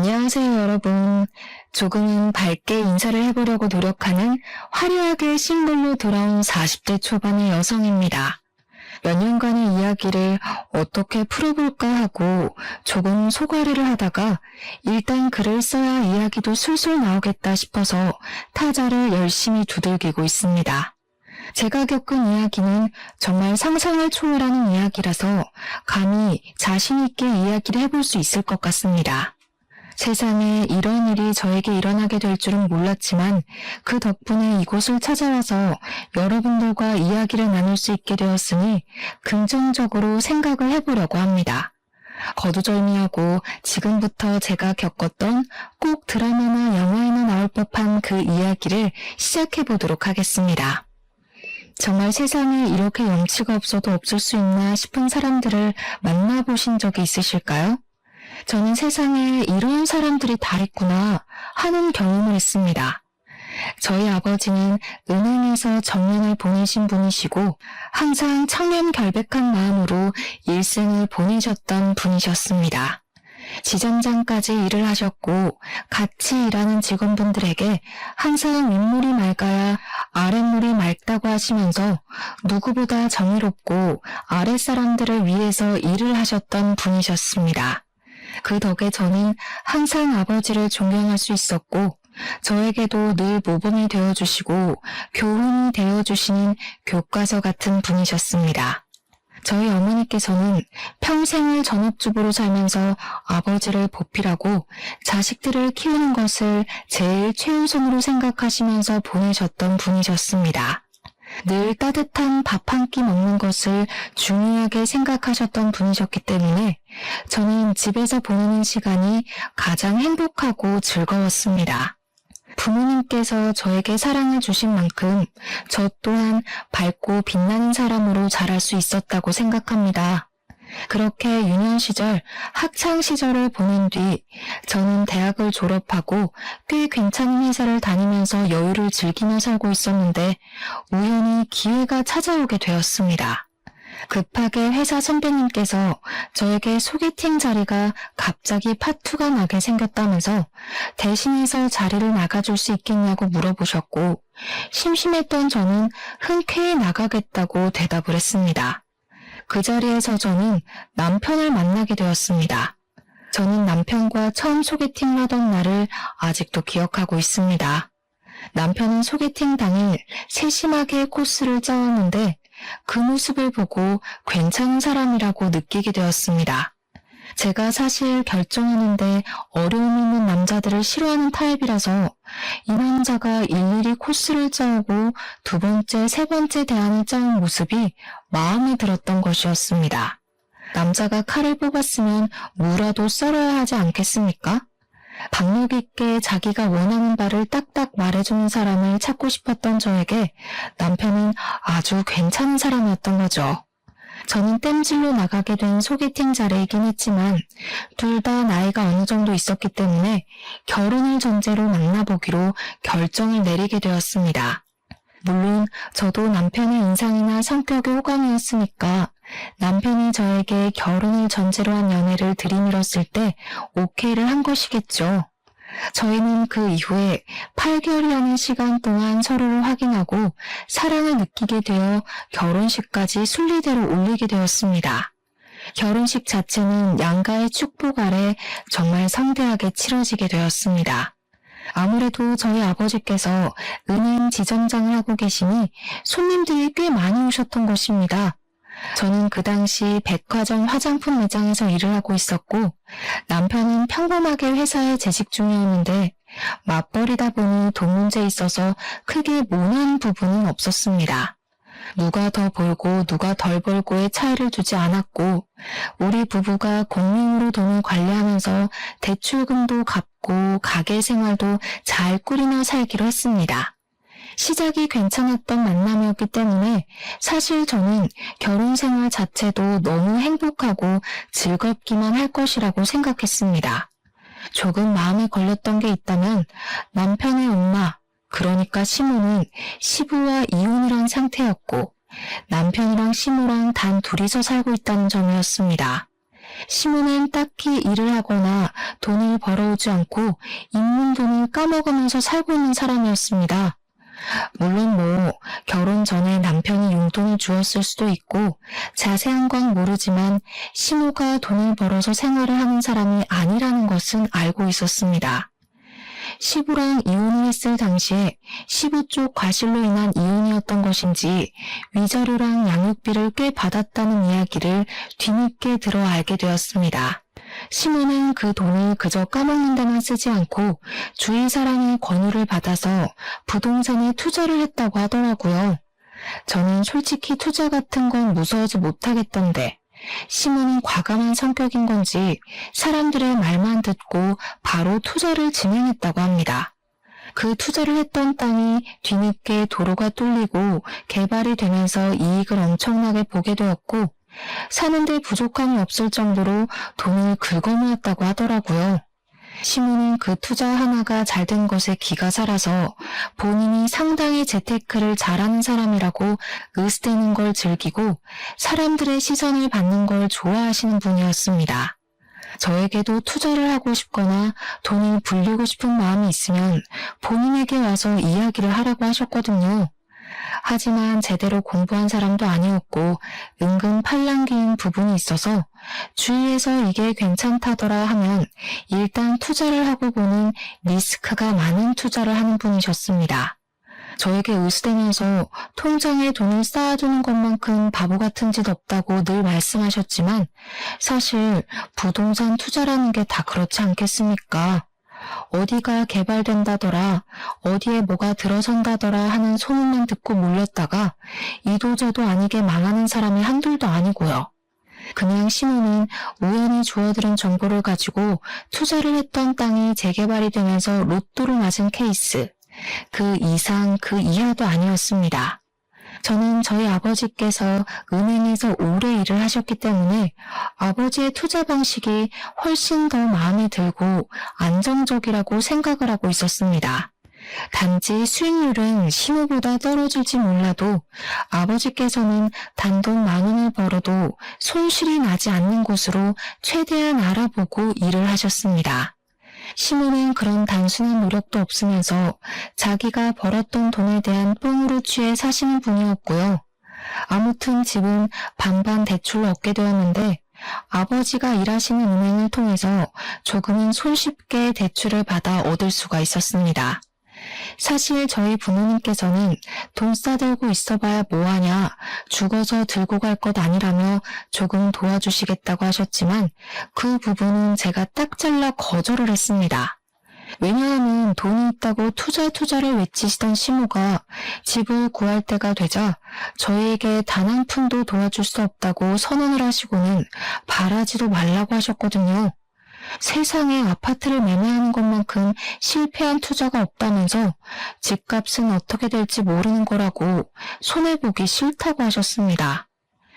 안녕하세요, 여러분. 조금은 밝게 인사를 해보려고 노력하는 화려하게 싱글로 돌아온 40대 초반의 여성입니다. 몇 년간의 이야기를 어떻게 풀어볼까 하고 조금 소가리를 하다가 일단 글을 써야 이야기도 술술 나오겠다 싶어서 타자를 열심히 두들기고 있습니다. 제가 겪은 이야기는 정말 상상을 초월하는 이야기라서 감히 자신 있게 이야기를 해볼 수 있을 것 같습니다. 세상에 이런 일이 저에게 일어나게 될 줄은 몰랐지만 그 덕분에 이곳을 찾아와서 여러분들과 이야기를 나눌 수 있게 되었으니 긍정적으로 생각을 해보려고 합니다. 거두절미하고 지금부터 제가 겪었던 꼭 드라마나 영화에나 나올 법한 그 이야기를 시작해보도록 하겠습니다. 정말 세상에 이렇게 염치가 없어도 없을 수 있나 싶은 사람들을 만나보신 적이 있으실까요? 저는 세상에 이런 사람들이 다 있구나 하는 경험을 했습니다. 저희 아버지는 은행에서 정년을 보내신 분이시고 항상 청렴결백한 마음으로 일생을 보내셨던 분이셨습니다. 지점장까지 일을 하셨고 같이 일하는 직원분들에게 항상 윗물이 맑아야 아랫물이 맑다고 하시면서 누구보다 정의롭고 아랫사람들을 위해서 일을 하셨던 분이셨습니다. 그 덕에 저는 항상 아버지를 존경할 수 있었고 저에게도 늘 모범이 되어주시고 교훈이 되어주시는 교과서 같은 분이셨습니다. 저희 어머니께서는 평생을 전업주부로 살면서 아버지를 보필하고 자식들을 키우는 것을 제일 최우선으로 생각하시면서 보내셨던 분이셨습니다. 늘 따뜻한 밥 한 끼 먹는 것을 중요하게 생각하셨던 분이셨기 때문에 저는 집에서 보내는 시간이 가장 행복하고 즐거웠습니다. 부모님께서 저에게 사랑을 주신 만큼 저 또한 밝고 빛나는 사람으로 자랄 수 있었다고 생각합니다. 그렇게 유년 시절, 학창 시절을 보낸 뒤 저는 대학을 졸업하고 꽤 괜찮은 회사를 다니면서 여유를 즐기며 살고 있었는데 우연히 기회가 찾아오게 되었습니다. 급하게 회사 선배님께서 저에게 소개팅 자리가 갑자기 파투가 나게 생겼다면서 대신해서 자리를 나가줄 수 있겠냐고 물어보셨고 심심했던 저는 흔쾌히 나가겠다고 대답을 했습니다. 그 자리에서 저는 남편을 만나게 되었습니다. 저는 남편과 처음 소개팅을 하던 날을 아직도 기억하고 있습니다. 남편은 소개팅 당일 세심하게 코스를 짜왔는데 그 모습을 보고 괜찮은 사람이라고 느끼게 되었습니다. 제가 사실 결정하는데 어려움 있는 남자들을 싫어하는 타입이라서 이 남자가 일일이 코스를 짜오고 두 번째, 세 번째 대안을 짜온 모습이 마음에 들었던 것이었습니다. 남자가 칼을 뽑았으면 무라도 썰어야 하지 않겠습니까? 박력 있게 자기가 원하는 바를 딱딱 말해주는 사람을 찾고 싶었던 저에게 남편은 아주 괜찮은 사람이었던 거죠. 저는 땜질로 나가게 된 소개팅 자리이긴 했지만 둘 다 나이가 어느 정도 있었기 때문에 결혼을 전제로 만나보기로 결정을 내리게 되었습니다. 물론 저도 남편의 인상이나 성격이 호감이었으니까 남편이 저에게 결혼을 전제로 한 연애를 들이밀었을 때 오케이를 한 것이겠죠. 저희는 그 이후에 8개월이라는 시간 동안 서로를 확인하고 사랑을 느끼게 되어 결혼식까지 순리대로 올리게 되었습니다. 결혼식 자체는 양가의 축복 아래 정말 성대하게 치러지게 되었습니다. 아무래도 저희 아버지께서 은행 지점장을 하고 계시니 손님들이 꽤 많이 오셨던 것입니다. 저는 그 당시 백화점 화장품 매장에서 일을 하고 있었고 남편은 평범하게 회사에 재직 중이었는데 맞벌이다 보니 돈 문제에 있어서 크게 모난 부분은 없었습니다. 누가 더 벌고 누가 덜 벌고의 차이를 두지 않았고 우리 부부가 공명으로 돈을 관리하면서 대출금도 갚고 가게 생활도 잘 꾸리며 살기로 했습니다. 시작이 괜찮았던 만남이었기 때문에 사실 저는 결혼 생활 자체도 너무 행복하고 즐겁기만 할 것이라고 생각했습니다. 조금 마음에 걸렸던 게 있다면 남편의 엄마, 그러니까 시모는 시부와 이혼을 한 상태였고 남편이랑 시모랑 단 둘이서 살고 있다는 점이었습니다. 시몬은 딱히 일을 하거나 돈을 벌어오지 않고 있는 돈을 까먹으면서 살고 있는 사람이었습니다. 물론 결혼 전에 남편이 용돈을 주었을 수도 있고 자세한 건 모르지만 시모가 돈을 벌어서 생활을 하는 사람이 아니라는 것은 알고 있었습니다. 시부랑 이혼을 했을 당시에 시부 쪽 과실로 인한 이혼이었던 것인지 위자료랑 양육비를 꽤 받았다는 이야기를 뒤늦게 들어 알게 되었습니다. 시모는 그 돈을 그저 까먹는 데만 쓰지 않고 주위 사람의 권유를 받아서 부동산에 투자를 했다고 하더라고요. 저는 솔직히 투자 같은 건 무서워서 못하겠던데 시모는 과감한 성격인 건지 사람들의 말만 듣고 바로 투자를 진행했다고 합니다. 그 투자를 했던 땅이 뒤늦게 도로가 뚫리고 개발이 되면서 이익을 엄청나게 보게 되었고 사는데 부족함이 없을 정도로 돈을 긁어모았다고 하더라고요. 시모는 그 투자 하나가 잘 된 것에 기가 살아서 본인이 상당히 재테크를 잘하는 사람이라고 으스대는 걸 즐기고 사람들의 시선을 받는 걸 좋아하시는 분이었습니다. 저에게도 투자를 하고 싶거나 돈을 불리고 싶은 마음이 있으면 본인에게 와서 이야기를 하라고 하셨거든요. 하지만 제대로 공부한 사람도 아니었고 은근 팔랑귀인 부분이 있어서 주위에서 이게 괜찮다더라 하면 일단 투자를 하고 보는 리스크가 많은 투자를 하는 분이셨습니다. 저에게 으스대면서 통장에 돈을 쌓아두는 것만큼 바보 같은 짓 없다고 늘 말씀하셨지만 사실 부동산 투자라는 게 다 그렇지 않겠습니까? 어디가 개발된다더라, 어디에 뭐가 들어선다더라 하는 소문만 듣고 몰렸다가 이도저도 아니게 망하는 사람이 한둘도 아니고요. 그냥 시모는 우연히 주워들은 정보를 가지고 투자를 했던 땅이 재개발이 되면서 로또를 맞은 케이스, 그 이상 그 이하도 아니었습니다. 저는 저희 아버지께서 은행에서 오래 일을 하셨기 때문에 아버지의 투자 방식이 훨씬 더 마음에 들고 안정적이라고 생각을 하고 있었습니다. 단지 수익률은 시모보다 떨어질지 몰라도 아버지께서는 단돈 10,000원을 벌어도 손실이 나지 않는 곳으로 최대한 알아보고 일을 하셨습니다. 시모는 그런 단순한 노력도 없으면서 자기가 벌었던 돈에 대한 뽕으로 취해 사시는 분이었고요. 아무튼 집은 반반 대출로 얻게 되었는데 아버지가 일하시는 은행을 통해서 조금은 손쉽게 대출을 받아 얻을 수가 있었습니다. 사실 저희 부모님께서는 돈 싸들고 있어봐야 뭐하냐, 죽어서 들고 갈 것 아니라며 조금 도와주시겠다고 하셨지만 그 부분은 제가 딱 잘라 거절을 했습니다. 왜냐하면 돈이 있다고 투자를 외치시던 시모가 집을 구할 때가 되자 저희에게 단 한 푼도 도와줄 수 없다고 선언을 하시고는 바라지도 말라고 하셨거든요. 세상에 아파트를 매매하는 것만큼 실패한 투자가 없다면서 집값은 어떻게 될지 모르는 거라고 손해보기 싫다고 하셨습니다.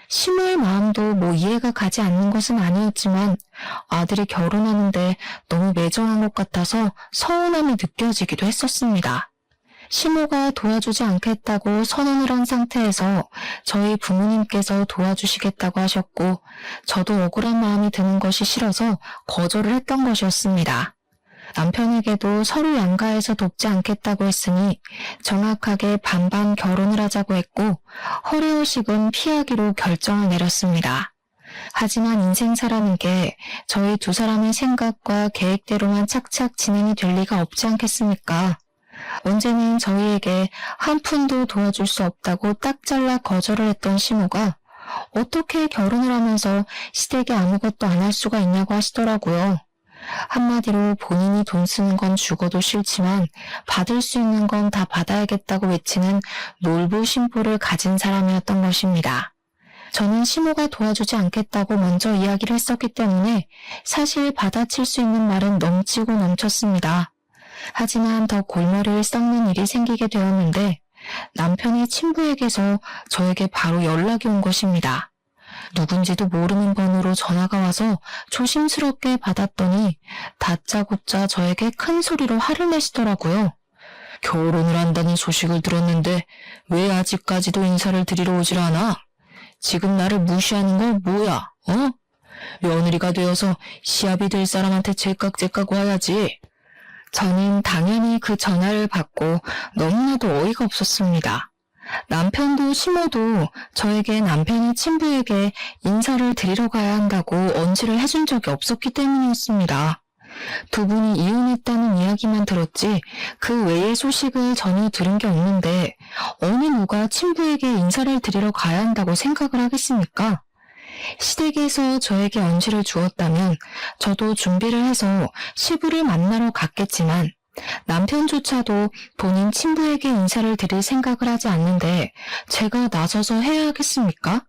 시모의 마음도 이해가 가지 않는 것은 아니었지만 아들이 결혼하는데 너무 매정한 것 같아서 서운함이 느껴지기도 했었습니다. 시모가 도와주지 않겠다고 선언을 한 상태에서 저희 부모님께서 도와주시겠다고 하셨고 저도 억울한 마음이 드는 것이 싫어서 거절을 했던 것이었습니다. 남편에게도 서로 양가해서 돕지 않겠다고 했으니 정확하게 반반 결혼을 하자고 했고 허례허식은 피하기로 결정을 내렸습니다. 하지만 인생사라는 게 저희 두 사람의 생각과 계획대로만 착착 진행이 될 리가 없지 않겠습니까? 언제는 저희에게 한 푼도 도와줄 수 없다고 딱 잘라 거절을 했던 시모가 어떻게 결혼을 하면서 시댁에 아무것도 안 할 수가 있냐고 하시더라고요. 한마디로 본인이 돈 쓰는 건 죽어도 싫지만 받을 수 있는 건 다 받아야겠다고 외치는 놀부심보를 가진 사람이었던 것입니다. 저는 시모가 도와주지 않겠다고 먼저 이야기를 했었기 때문에 사실 받아칠 수 있는 말은 넘치고 넘쳤습니다. 하지만 더 골머리를 썩는 일이 생기게 되었는데 남편의 친부에게서 저에게 바로 연락이 온 것입니다. 누군지도 모르는 번호로 전화가 와서 조심스럽게 받았더니 다짜고짜 저에게 큰 소리로 화를 내시더라고요. 결혼을 한다는 소식을 들었는데 왜 아직까지도 인사를 드리러 오질 않아? 지금 나를 무시하는 건 뭐야? 며느리가 되어서 시합이 될 사람한테 제깍제깍 와야지. 저는 당연히 그 전화를 받고 너무나도 어이가 없었습니다. 남편도 시모도 저에게 남편의 친부에게 인사를 드리러 가야 한다고 언지를 해준 적이 없었기 때문이었습니다. 두 분이 이혼했다는 이야기만 들었지 그 외의 소식을 전혀 들은 게 없는데 어느 누가 친부에게 인사를 드리러 가야 한다고 생각을 하겠습니까? 시댁에서 저에게 언지를 주었다면 저도 준비를 해서 시부를 만나러 갔겠지만 남편조차도 본인 친부에게 인사를 드릴 생각을 하지 않는데 제가 나서서 해야 하겠습니까?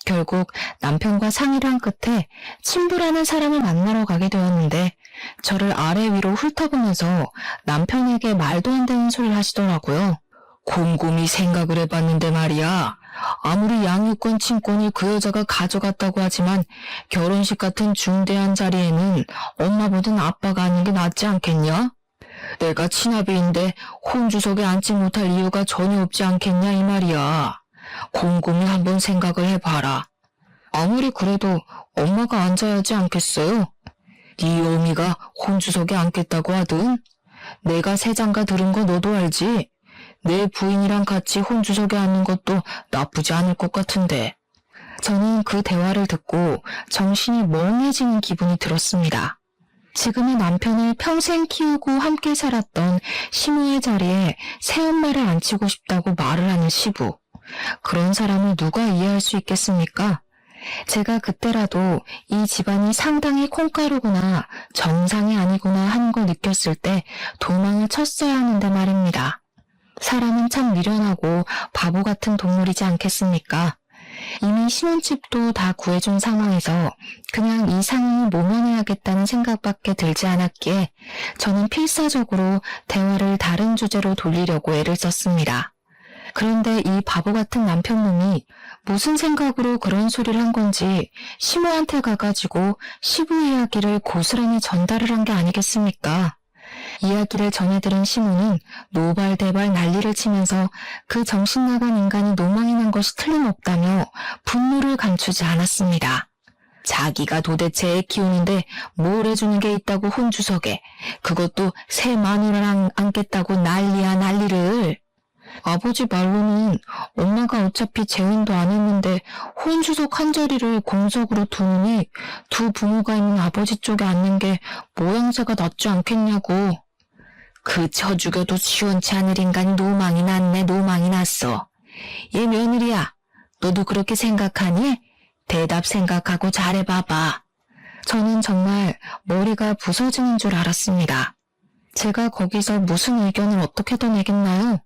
결국 남편과 상의를 한 끝에 친부라는 사람을 만나러 가게 되었는데 저를 아래 위로 훑어보면서 남편에게 말도 안 되는 소리를 하시더라고요. 곰곰이 생각을 해봤는데 말이야. 아무리 양육권 친권을 그 여자가 가져갔다고 하지만 결혼식 같은 중대한 자리에는 엄마보단 아빠가 하는 게 낫지 않겠냐? 내가 친아비인데 혼주석에 앉지 못할 이유가 전혀 없지 않겠냐 이 말이야. 곰곰이 한번 생각을 해봐라. 아무리 그래도 엄마가 앉아야 하지 않겠어요? 네 어미가 혼주석에 앉겠다고 하든 내가 세장가 들은 거 너도 알지? 내 부인이랑 같이 혼주석에 앉는 것도 나쁘지 않을 것 같은데. 저는 그 대화를 듣고 정신이 멍해지는 기분이 들었습니다. 지금의 남편을 평생 키우고 함께 살았던 시모의 자리에 새엄마를 앉히고 싶다고 말을 하는 시부. 그런 사람을 누가 이해할 수 있겠습니까? 제가 그때라도 이 집안이 상당히 콩가루구나, 정상이 아니구나 하는 걸 느꼈을 때 도망을 쳤어야 하는데 말입니다. 사람은 참 미련하고 바보 같은 동물이지 않겠습니까? 이미 신혼집도 다 구해준 상황에서 그냥 이 상황을 모면해야겠다는 생각밖에 들지 않았기에 저는 필사적으로 대화를 다른 주제로 돌리려고 애를 썼습니다. 그런데 이 바보 같은 남편놈이 무슨 생각으로 그런 소리를 한 건지 시모한테 가가지고 시부 이야기를 고스란히 전달을 한 게 아니겠습니까? 이야기를 전해들은 시모는 노발대발 난리를 치면서 그 정신나간 인간이 노망이 난 것이 틀림없다며 분노를 감추지 않았습니다. 자기가 도대체 애 키우는데 뭘 해주는 게 있다고 혼주석에, 그것도 새 마누라랑 앉겠다고 난리야 난리를. 아버지 말로는 엄마가 어차피 재혼도 안 했는데 혼주석 한 자리를 공석으로 두느니 두 부모가 있는 아버지 쪽에 앉는 게 모양새가 낫지 않겠냐고. 그 쳐 죽여도 시원치 않을 인간이 노망이 났네. 노망이 났어. 얘 며느리야, 너도 그렇게 생각하니? 대답 생각하고 잘해봐봐. 저는 정말 머리가 부서지는 줄 알았습니다. 제가 거기서 무슨 의견을 어떻게 더 내겠나요?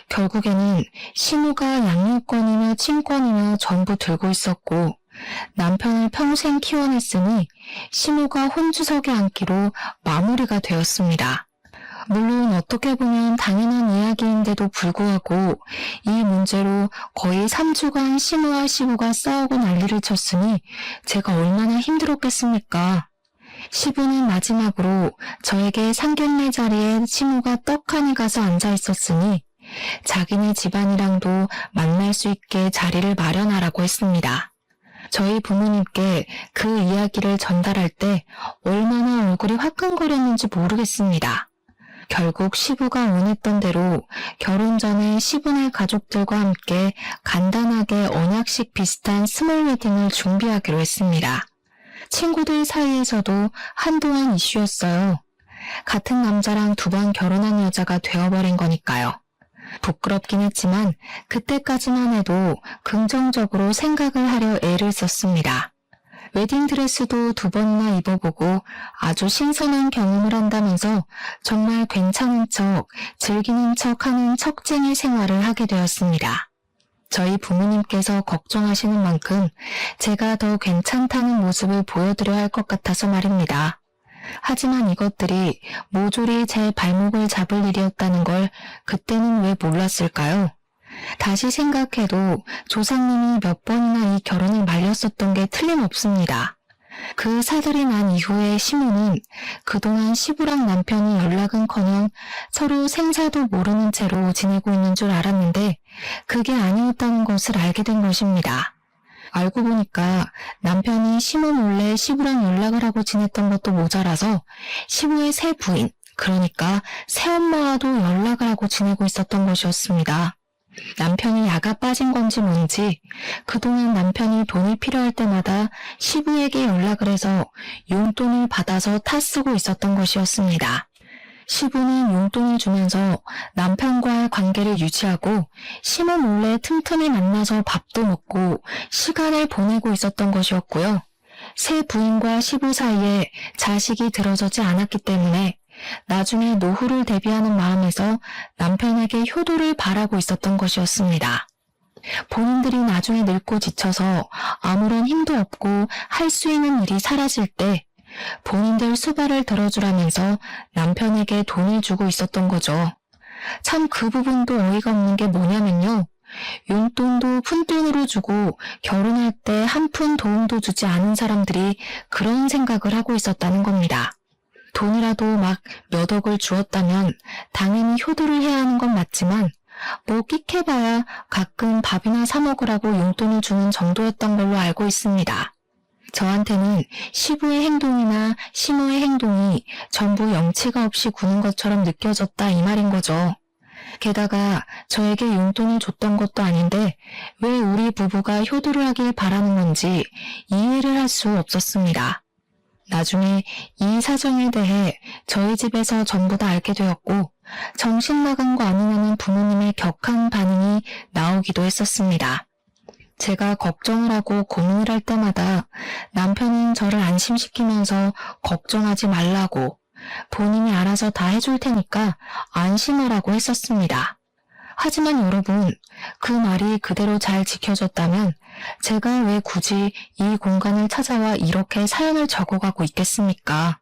결국에는 시모가 양육권이며 친권이며 전부 들고 있었고 남편을 평생 키워냈으니 시모가 혼주석에 앉기로 마무리가 되었습니다. 물론 어떻게 보면 당연한 이야기인데도 불구하고 이 문제로 거의 3주간 시모와 시부가 싸우고 난리를 쳤으니 제가 얼마나 힘들었겠습니까? 시부는 마지막으로 저에게 상견례 자리에 시모가 떡하니 가서 앉아 있었으니 자기네 집안이랑도 만날 수 있게 자리를 마련하라고 했습니다. 저희 부모님께 그 이야기를 전달할 때 얼마나 얼굴이 화끈거렸는지 모르겠습니다. 결국 시부가 원했던 대로 결혼 전에 시부네 가족들과 함께 간단하게 언약식 비슷한 스몰 웨딩을 준비하기로 했습니다. 친구들 사이에서도 한동안 이슈였어요. 같은 남자랑 2번 결혼한 여자가 되어버린 거니까요. 부끄럽긴 했지만 그때까지만 해도 긍정적으로 생각을 하려 애를 썼습니다. 웨딩드레스도 2번이나 입어보고 아주 신선한 경험을 한다면서 정말 괜찮은 척, 즐기는 척하는 척쟁이 생활을 하게 되었습니다. 저희 부모님께서 걱정하시는 만큼 제가 더 괜찮다는 모습을 보여드려야 할 것 같아서 말입니다. 하지만 이것들이 모조리 제 발목을 잡을 일이었다는 걸 그때는 왜 몰랐을까요? 다시 생각해도 조상님이 몇 번이나 이 결혼을 말렸었던 게 틀림없습니다. 그 사달이 난 이후에 시모는 그동안 시부랑 남편이 연락은커녕 서로 생사도 모르는 채로 지내고 있는 줄 알았는데 그게 아니었다는 것을 알게 된 것입니다. 알고 보니까 남편이 시모 몰래 시부랑 연락을 하고 지냈던 것도 모자라서 시부의 새 부인, 그러니까 새엄마와도 연락을 하고 지내고 있었던 것이었습니다. 남편이 야가 빠진 건지 뭔지 그동안 남편이 돈이 필요할 때마다 시부에게 연락을 해서 용돈을 받아서 타쓰고 있었던 것이었습니다. 시부는 용돈을 주면서 남편과의 관계를 유지하고 시모 몰래 틈틈이 만나서 밥도 먹고 시간을 보내고 있었던 것이었고요. 새 부인과 시부 사이에 자식이 들어서지 않았기 때문에 나중에 노후를 대비하는 마음에서 남편에게 효도를 바라고 있었던 것이었습니다. 본인들이 나중에 늙고 지쳐서 아무런 힘도 없고 할 수 있는 일이 사라질 때 본인들 수발을 들어주라면서 남편에게 돈을 주고 있었던 거죠. 참 그 부분도 어이가 없는 게 뭐냐면요. 용돈도 푼돈으로 주고 결혼할 때 한 푼 도움도 주지 않은 사람들이 그런 생각을 하고 있었다는 겁니다. 돈이라도 막 몇 억을 주었다면 당연히 효도를 해야 하는 건 맞지만 뭐 끽해봐야 가끔 밥이나 사 먹으라고 용돈을 주는 정도였던 걸로 알고 있습니다. 저한테는 시부의 행동이나 시모의 행동이 전부 염치가 없이 구는 것처럼 느껴졌다 이 말인 거죠. 게다가 저에게 용돈을 줬던 것도 아닌데 왜 우리 부부가 효도를 하길 바라는 건지 이해를 할 수 없었습니다. 나중에 이 사정에 대해 저희 집에서 전부 다 알게 되었고 정신 나간 거 아니냐는 부모님의 격한 반응이 나오기도 했었습니다. 제가 걱정을 하고 고민을 할 때마다 남편은 저를 안심시키면서 걱정하지 말라고 본인이 알아서 다 해줄 테니까 안심하라고 했었습니다. 하지만 여러분, 그 말이 그대로 잘 지켜졌다면 제가 왜 굳이 이 공간을 찾아와 이렇게 사연을 적어가고 있겠습니까?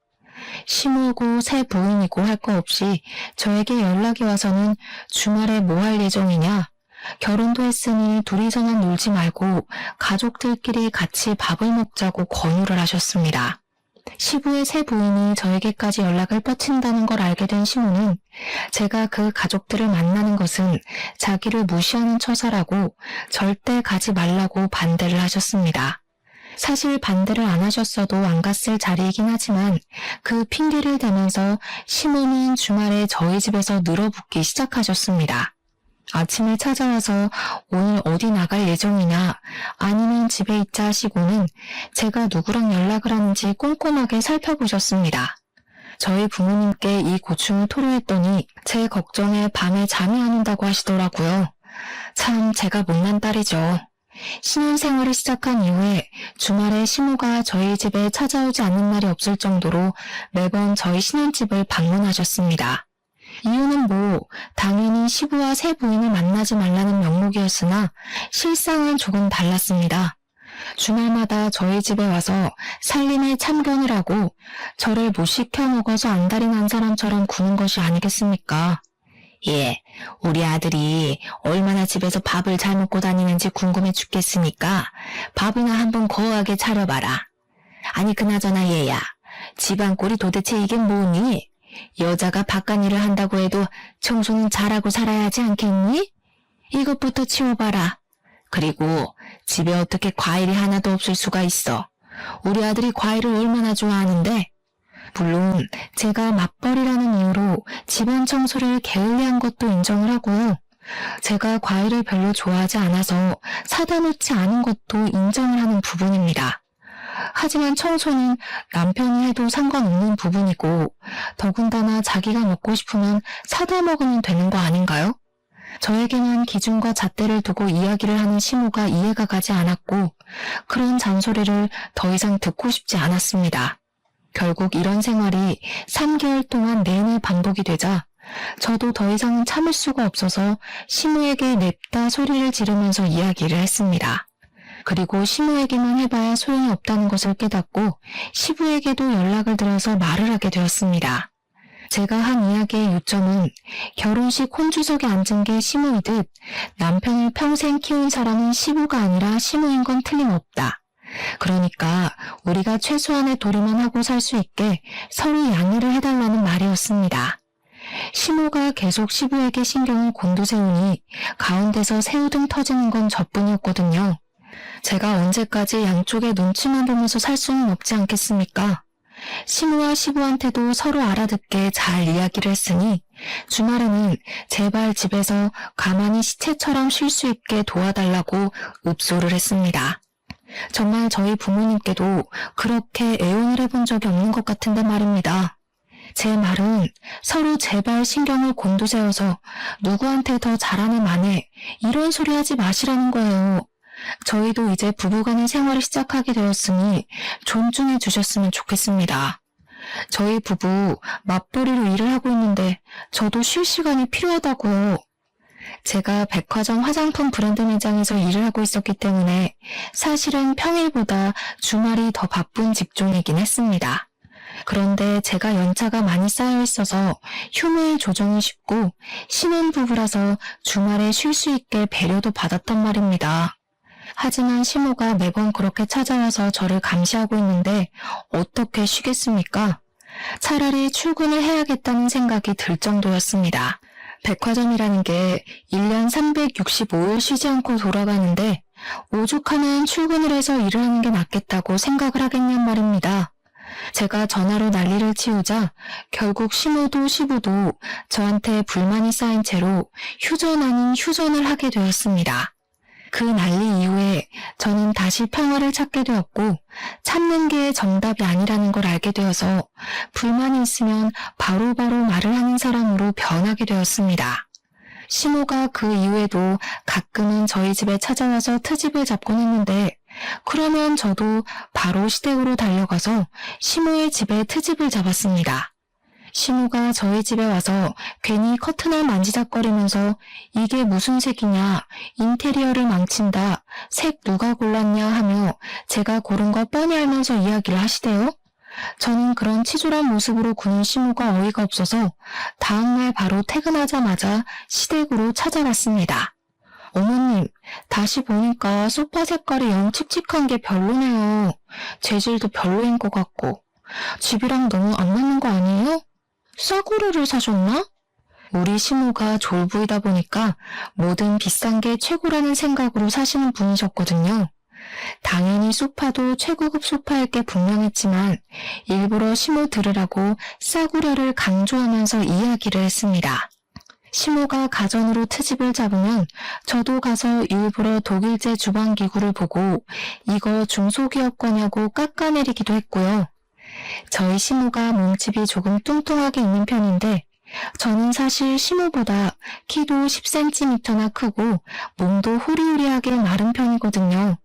시모고 새 부인이고 할 거 없이 저에게 연락이 와서는 주말에 뭐 할 예정이냐? 결혼도 했으니 둘이서만 놀지 말고 가족들끼리 같이 밥을 먹자고 권유를 하셨습니다. 시부의 새 부인이 저에게까지 연락을 뻗친다는 걸 알게 된 시모는 제가 그 가족들을 만나는 것은 자기를 무시하는 처사라고 절대 가지 말라고 반대를 하셨습니다. 사실 반대를 안 하셨어도 안 갔을 자리이긴 하지만 그 핑계를 대면서 시모는 주말에 저희 집에서 늘어붙기 시작하셨습니다. 아침에 찾아와서 오늘 어디 나갈 예정이냐 아니면 집에 있자 하시고는 제가 누구랑 연락을 하는지 꼼꼼하게 살펴보셨습니다. 저희 부모님께 이 고충을 토로했더니 제 걱정에 밤에 잠이 안 온다고 하시더라고요. 참 제가 못난 딸이죠. 신혼생활을 시작한 이후에 주말에 시모가 저희 집에 찾아오지 않는 날이 없을 정도로 매번 저희 신혼집을 방문하셨습니다. 이유는 뭐 당연히 시부와 새 부인을 만나지 말라는 명목이었으나 실상은 조금 달랐습니다. 주말마다 저희 집에 와서 살림에 참견을 하고 저를 못 시켜 먹어서 안달이 난 사람처럼 구는 것이 아니겠습니까? 예, 우리 아들이 얼마나 집에서 밥을 잘 먹고 다니는지 궁금해 죽겠으니까 밥이나 한번 거하게 차려봐라. 아니 그나저나 얘야, 집안 꼴이 도대체 이게 뭐니? 여자가 바깥일을 한다고 해도 청소는 잘하고 살아야 하지 않겠니? 이것부터 치워봐라. 그리고 집에 어떻게 과일이 하나도 없을 수가 있어. 우리 아들이 과일을 얼마나 좋아하는데. 물론 제가 맞벌이라는 이유로 집안 청소를 게을리한 것도 인정을 하고요. 제가 과일을 별로 좋아하지 않아서 사다 놓지 않은 것도 인정을 하는 부분입니다. 하지만 청소는 남편이 해도 상관없는 부분이고 더군다나 자기가 먹고 싶으면 사다 먹으면 되는 거 아닌가요? 저에게만 기준과 잣대를 두고 이야기를 하는 시모가 이해가 가지 않았고 그런 잔소리를 더 이상 듣고 싶지 않았습니다. 결국 이런 생활이 3개월 동안 내내 반복이 되자 저도 더 이상은 참을 수가 없어서 시모에게 냅다 소리를 지르면서 이야기를 했습니다. 그리고 시모에게만 해봐야 소용이 없다는 것을 깨닫고 시부에게도 연락을 드려서 말을 하게 되었습니다. 제가 한 이야기의 요점은 결혼식 혼주석에 앉은 게 시모이듯 남편을 평생 키운 사람은 시부가 아니라 시모인 건 틀림없다. 그러니까 우리가 최소한의 도리만 하고 살 수 있게 서로 양해를 해달라는 말이었습니다. 시모가 계속 시부에게 신경을 곤두세우니 가운데서 새우등 터지는 건 저뿐이었거든요. 제가 언제까지 양쪽의 눈치만 보면서 살 수는 없지 않겠습니까? 시모와 시부한테도 서로 알아듣게 잘 이야기를 했으니 주말에는 제발 집에서 가만히 시체처럼 쉴 수 있게 도와달라고 읍소를 했습니다. 정말 저희 부모님께도 그렇게 애원을 해본 적이 없는 것 같은데 말입니다. 제 말은 서로 제발 신경을 곤두세워서 누구한테 더 잘하는 만에 이런 소리 하지 마시라는 거예요. 저희도 이제 부부간의 생활을 시작하게 되었으니 존중해 주셨으면 좋겠습니다. 저희 부부 맞벌이로 일을 하고 있는데 저도 쉴 시간이 필요하다고요. 제가 백화점 화장품 브랜드 매장에서 일을 하고 있었기 때문에 사실은 평일보다 주말이 더 바쁜 직종이긴 했습니다. 그런데 제가 연차가 많이 쌓여 있어서 휴무일 조정이 쉽고 신혼부부라서 주말에 쉴 수 있게 배려도 받았단 말입니다. 하지만 시모가 매번 그렇게 찾아와서 저를 감시하고 있는데 어떻게 쉬겠습니까? 차라리 출근을 해야겠다는 생각이 들 정도였습니다. 백화점이라는 게 1년 365일 쉬지 않고 돌아가는데 오죽하면 출근을 해서 일을 하는 게 낫겠다고 생각을 하겠냔 말입니다. 제가 전화로 난리를 치우자 결국 시모도 시부도 저한테 불만이 쌓인 채로 휴전 아닌 휴전을 하게 되었습니다. 그 난리 이후에 저는 다시 평화를 찾게 되었고 참는 게 정답이 아니라는 걸 알게 되어서 불만이 있으면 바로바로 말을 하는 사람으로 변하게 되었습니다. 시모가 그 이후에도 가끔은 저희 집에 찾아와서 트집을 잡곤 했는데 그러면 저도 바로 시댁으로 달려가서 시모의 집에 트집을 잡았습니다. 시모가 저희 집에 와서 괜히 커튼을 만지작거리면서 이게 무슨 색이냐, 인테리어를 망친다, 색 누가 골랐냐 하며 제가 고른 거 뻔히 알면서 이야기를 하시대요. 저는 그런 치졸한 모습으로 구는 시모가 어이가 없어서 다음날 바로 퇴근하자마자 시댁으로 찾아갔습니다. 어머님, 다시 보니까 소파 색깔이 영 칙칙한 게 별로네요. 재질도 별로인 것 같고. 집이랑 너무 안 맞는 거 아니에요? 싸구려를 사셨나? 우리 시모가 졸부이다 보니까 뭐든 비싼 게 최고라는 생각으로 사시는 분이셨거든요. 당연히 소파도 최고급 소파일 게 분명했지만 일부러 시모 들으라고 싸구려를 강조하면서 이야기를 했습니다. 시모가 가전으로 트집을 잡으면 저도 가서 일부러 독일제 주방기구를 보고 이거 중소기업 거냐고 깎아내리기도 했고요. 저희 시모가 몸집이 조금 뚱뚱하게 있는 편인데 저는 사실 시모보다 키도 10cm나 크고 몸도 호리호리하게 마른 편이거든요.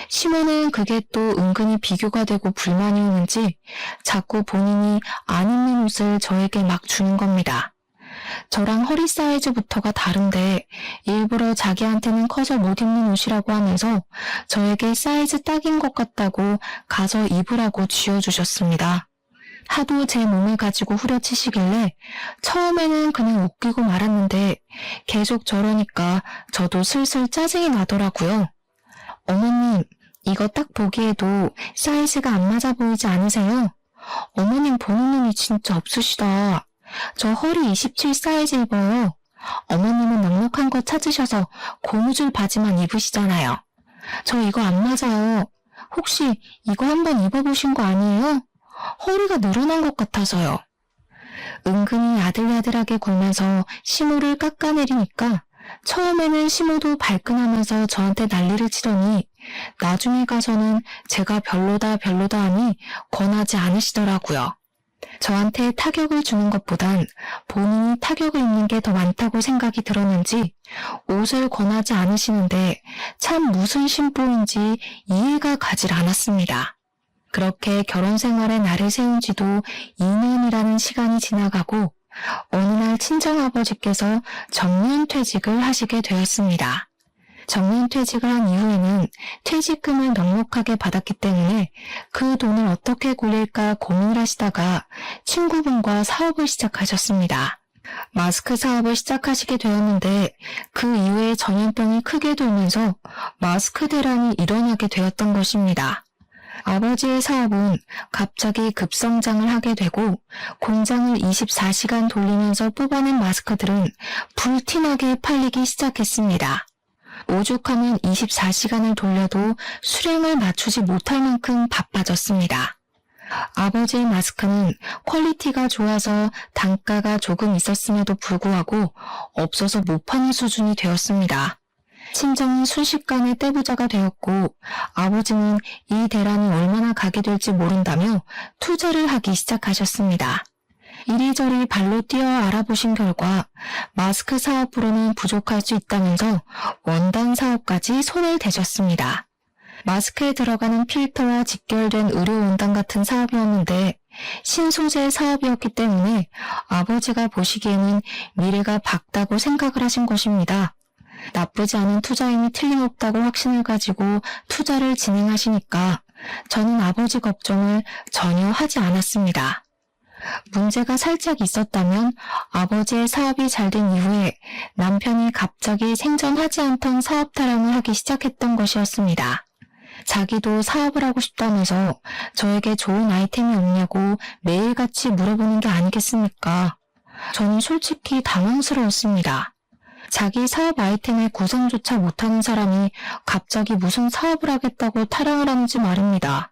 시모는 그게 또 은근히 비교가 되고 불만이 오는지 자꾸 본인이 안 입는 옷을 저에게 막 주는 겁니다. 저랑 허리 사이즈부터가 다른데 일부러 자기한테는 커서 못 입는 옷이라고 하면서 저에게 사이즈 딱인 것 같다고 가서 입으라고 쥐어주셨습니다. 하도 제 몸을 가지고 후려치시길래 처음에는 그냥 웃기고 말았는데 계속 저러니까 저도 슬슬 짜증이 나더라고요. 어머님, 이거 딱 보기에도 사이즈가 안 맞아 보이지 않으세요? 어머님 보는 눈이 진짜 없으시다. 저 허리 27 사이즈 입어요. 어머님은 넉넉한 거 찾으셔서 고무줄 바지만 입으시잖아요. 저 이거 안 맞아요. 혹시 이거 한번 입어보신 거 아니에요? 허리가 늘어난 것 같아서요. 은근히 야들야들하게 굴면서 시모를 깎아내리니까 처음에는 시모도 발끈하면서 저한테 난리를 치더니 나중에 가서는 제가 별로다 하니 권하지 않으시더라고요. 저한테 타격을 주는 것보단 본인이 타격을 입는 게 더 많다고 생각이 들었는지 옷을 권하지 않으시는데 참 무슨 심보인지 이해가 가질 않았습니다. 그렇게 결혼 생활에 날을 세운 지도 2년이라는 시간이 지나가고 어느 날 친정아버지께서 정년퇴직을 하시게 되었습니다. 정년퇴직을 한 이후에는 퇴직금을 넉넉하게 받았기 때문에 그 돈을 어떻게 굴릴까 고민을 하시다가 친구분과 사업을 시작하셨습니다. 마스크 사업을 시작하시게 되었는데 그 이후에 전염병이 크게 돌면서 마스크 대란이 일어나게 되었던 것입니다. 아버지의 사업은 갑자기 급성장을 하게 되고 공장을 24시간 돌리면서 뽑아낸 마스크들은 불티나게 팔리기 시작했습니다. 오죽하면 24시간을 돌려도 수량을 맞추지 못할 만큼 바빠졌습니다. 아버지의 마스크는 퀄리티가 좋아서 단가가 조금 있었음에도 불구하고 없어서 못 파는 수준이 되었습니다. 친정은 순식간에 떼부자가 되었고 아버지는 이 대란이 얼마나 가게 될지 모른다며 투자를 하기 시작하셨습니다. 이리저리 발로 뛰어 알아보신 결과 마스크 사업으로는 부족할 수 있다면서 원단 사업까지 손을 대셨습니다. 마스크에 들어가는 필터와 직결된 의료 원단 같은 사업이었는데 신소재 사업이었기 때문에 아버지가 보시기에는 미래가 밝다고 생각을 하신 것입니다. 나쁘지 않은 투자임이 틀림없다고 확신을 가지고 투자를 진행하시니까 저는 아버지 걱정을 전혀 하지 않았습니다. 문제가 살짝 있었다면 아버지의 사업이 잘 된 이후에 남편이 갑자기 생전하지 않던 사업 타령을 하기 시작했던 것이었습니다. 자기도 사업을 하고 싶다면서 저에게 좋은 아이템이 없냐고 매일같이 물어보는 게 아니겠습니까? 저는 솔직히 당황스러웠습니다. 자기 사업 아이템의 구성조차 못하는 사람이 갑자기 무슨 사업을 하겠다고 타령을 하는지 말입니다.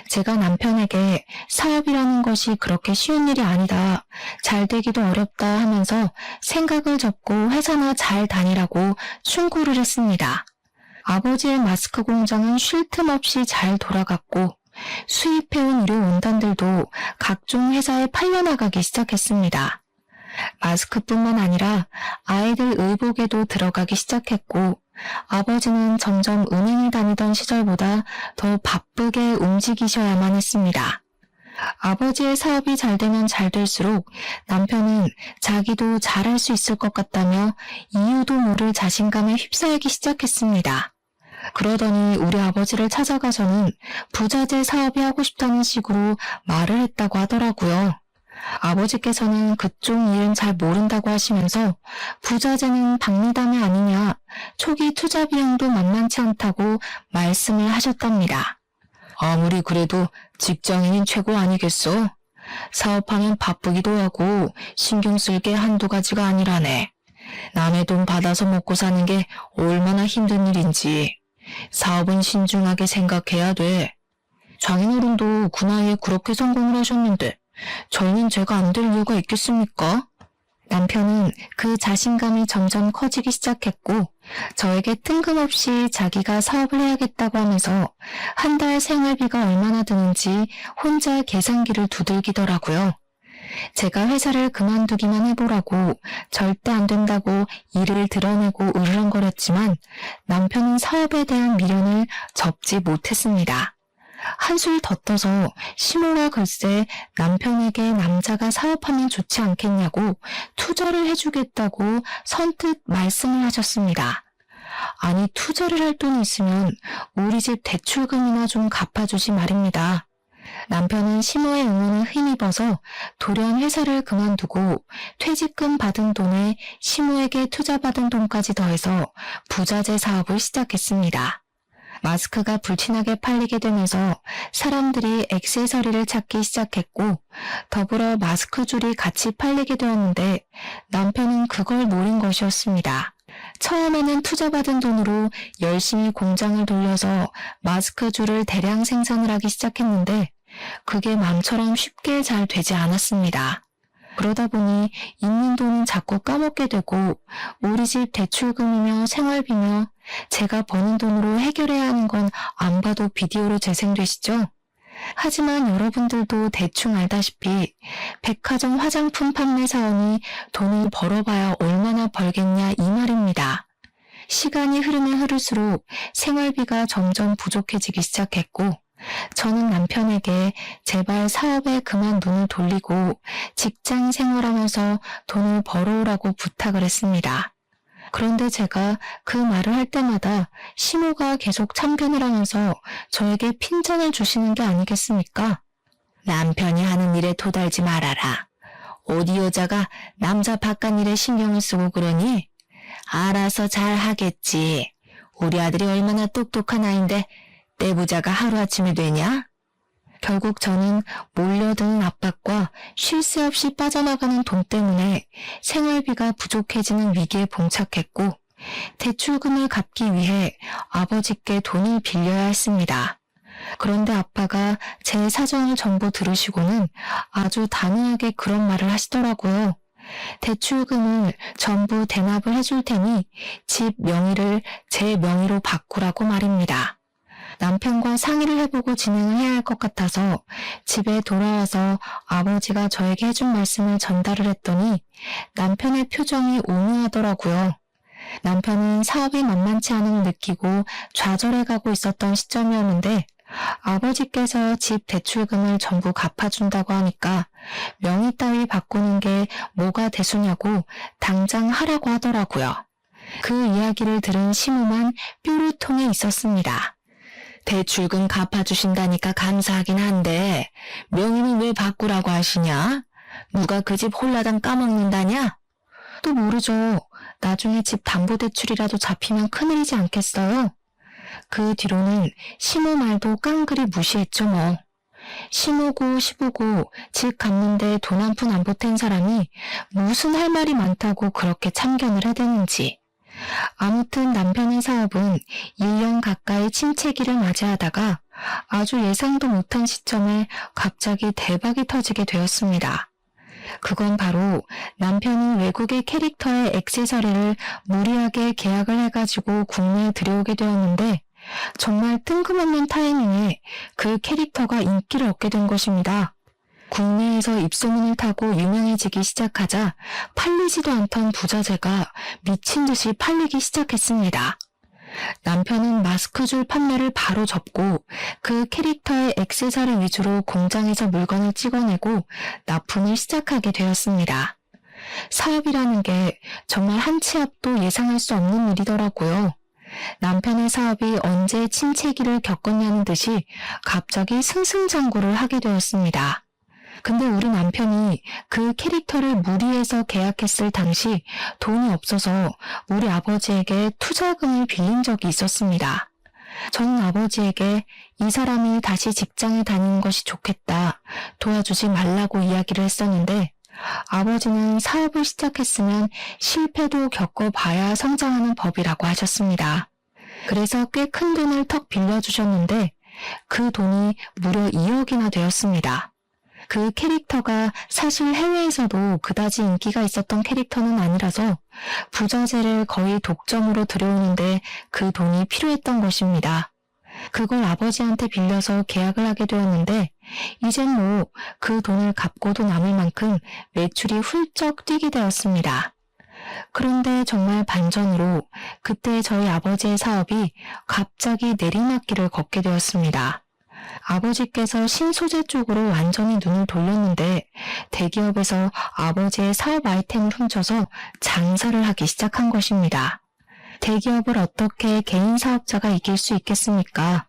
제가 남편에게 사업이라는 것이 그렇게 쉬운 일이 아니다, 잘 되기도 어렵다 하면서 생각을 접고 회사나 잘 다니라고 충고를 했습니다. 아버지의 마스크 공장은 쉴 틈 없이 잘 돌아갔고 수입해온 의료 원단들도 각종 회사에 팔려나가기 시작했습니다. 마스크뿐만 아니라 아이들 의복에도 들어가기 시작했고 아버지는 점점 은행에 다니던 시절보다 더 바쁘게 움직이셔야만 했습니다. 아버지의 사업이 잘 되면 잘 될수록 남편은 자기도 잘할 수 있을 것 같다며 이유도 모를 자신감에 휩싸이기 시작했습니다. 그러더니 우리 아버지를 찾아가서는 부자재 사업이 하고 싶다는 식으로 말을 했다고 하더라고요. 아버지께서는 그쪽 일은 잘 모른다고 하시면서 부자재는 박리담이 아니냐, 초기 투자 비용도 만만치 않다고 말씀을 하셨답니다. 아무리 그래도 직장인인 최고 아니겠어? 사업하면 바쁘기도 하고 신경 쓸 게 한두 가지가 아니라네. 남의 돈 받아서 먹고 사는 게 얼마나 힘든 일인지 사업은 신중하게 생각해야 돼. 장인어른도 그 나이에 그렇게 성공을 하셨는데 저희는 제가 안 될 이유가 있겠습니까? 남편은 그 자신감이 점점 커지기 시작했고 저에게 뜬금없이 자기가 사업을 해야겠다고 하면서 한 달 생활비가 얼마나 드는지 혼자 계산기를 두들기더라고요. 제가 회사를 그만두기만 해보라고 절대 안 된다고 일을 드러내고 으르렁거렸지만 남편은 사업에 대한 미련을 접지 못했습니다. 한술 더 떠서 시모가 글쎄 남편에게 남자가 사업하면 좋지 않겠냐고 투자를 해주겠다고 선뜻 말씀을 하셨습니다. 아니 투자를 할 돈이 있으면 우리 집 대출금이나 좀 갚아주지 말입니다. 남편은 시모의 응원에 힘입어서 돌연 회사를 그만두고 퇴직금 받은 돈에 시모에게 투자받은 돈까지 더해서 부자재 사업을 시작했습니다. 마스크가 불티나게 팔리게 되면서 사람들이 액세서리를 찾기 시작했고 더불어 마스크 줄이 같이 팔리게 되었는데 남편은 그걸 노린 것이었습니다. 처음에는 투자받은 돈으로 열심히 공장을 돌려서 마스크 줄을 대량 생산을 하기 시작했는데 그게 마음처럼 쉽게 잘 되지 않았습니다. 그러다 보니 있는 돈은 자꾸 까먹게 되고 우리 집 대출금이며 생활비며 제가 버는 돈으로 해결해야 하는 건 안 봐도 비디오로 재생되시죠? 하지만 여러분들도 대충 알다시피 백화점 화장품 판매 사원이 돈을 벌어봐야 얼마나 벌겠냐 이 말입니다. 시간이 흐르면 흐를수록 생활비가 점점 부족해지기 시작했고 저는 남편에게 제발 사업에 그만 눈을 돌리고 직장 생활하면서 돈을 벌어오라고 부탁을 했습니다. 그런데 제가 그 말을 할 때마다 시모가 계속 참견을 하면서 저에게 핀잔을 주시는 게 아니겠습니까? 남편이 하는 일에 도달지 말아라. 어디 여자가 남자 바깥 일에 신경을 쓰고 그러니? 알아서 잘 하겠지. 우리 아들이 얼마나 똑똑한 아인데 떼부자가 하루아침에 되냐? 결국 저는 몰려드는 압박과 쉴 새 없이 빠져나가는 돈 때문에 생활비가 부족해지는 위기에 봉착했고 대출금을 갚기 위해 아버지께 돈을 빌려야 했습니다. 그런데 아빠가 제 사정을 전부 들으시고는 아주 단호하게 그런 말을 하시더라고요. 대출금을 전부 대납을 해줄 테니 집 명의를 제 명의로 바꾸라고 말입니다. 남편과 상의를 해보고 진행을 해야 할 것 같아서 집에 돌아와서 아버지가 저에게 해준 말씀을 전달을 했더니 남편의 표정이 오묘하더라고요. 남편은 사업이 만만치 않음을 느끼고 좌절해가고 있었던 시점이었는데 아버지께서 집 대출금을 전부 갚아준다고 하니까 명의 따위 바꾸는 게 뭐가 대수냐고 당장 하라고 하더라고요. 그 이야기를 들은 시무만 뾰루통에 있었습니다. 대출금 갚아주신다니까 감사하긴 한데 명의는 왜 바꾸라고 하시냐? 누가 그 집 홀라당 까먹는다냐? 또 모르죠. 나중에 집 담보대출이라도 잡히면 큰일이지 않겠어요? 그 뒤로는 시모 말도 깡그리 무시했죠 뭐. 시모고 시부고 집 갚는데 돈 한 푼 안 보탠 사람이 무슨 할 말이 많다고 그렇게 참견을 해대는지. 아무튼 남편의 사업은 1년 가까이 침체기를 맞이하다가 아주 예상도 못한 시점에 갑자기 대박이 터지게 되었습니다. 그건 바로 남편이 외국의 캐릭터의 액세서리를 무리하게 계약을 해가지고 국내에 들여오게 되었는데 정말 뜬금없는 타이밍에 그 캐릭터가 인기를 얻게 된 것입니다. 국내에서 입소문을 타고 유명해지기 시작하자 팔리지도 않던 부자재가 미친 듯이 팔리기 시작했습니다. 남편은 마스크줄 판매를 바로 접고 그 캐릭터의 액세서리 위주로 공장에서 물건을 찍어내고 납품을 시작하게 되었습니다. 사업이라는 게 정말 한 치 앞도 예상할 수 없는 일이더라고요. 남편의 사업이 언제 침체기를 겪었냐는 듯이 갑자기 승승장구를 하게 되었습니다. 근데 우리 남편이 그 캐릭터를 무리해서 계약했을 당시 돈이 없어서 우리 아버지에게 투자금을 빌린 적이 있었습니다. 저는 아버지에게 이 사람이 다시 직장에 다니는 것이 좋겠다, 도와주지 말라고 이야기를 했었는데 아버지는 사업을 시작했으면 실패도 겪어봐야 성장하는 법이라고 하셨습니다. 그래서 꽤 큰 돈을 턱 빌려주셨는데 그 돈이 무려 2억이나 되었습니다. 그 캐릭터가 사실 해외에서도 그다지 인기가 있었던 캐릭터는 아니라서 부자재를 거의 독점으로 들여오는데 그 돈이 필요했던 것입니다. 그걸 아버지한테 빌려서 계약을 하게 되었는데 이젠 뭐 그 돈을 갚고도 남을 만큼 매출이 훌쩍 뛰게 되었습니다. 그런데 정말 반전으로 그때 저희 아버지의 사업이 갑자기 내리막길을 걷게 되었습니다. 아버지께서 신소재 쪽으로 완전히 눈을 돌렸는데 대기업에서 아버지의 사업 아이템을 훔쳐서 장사를 하기 시작한 것입니다. 대기업을 어떻게 개인 사업자가 이길 수 있겠습니까?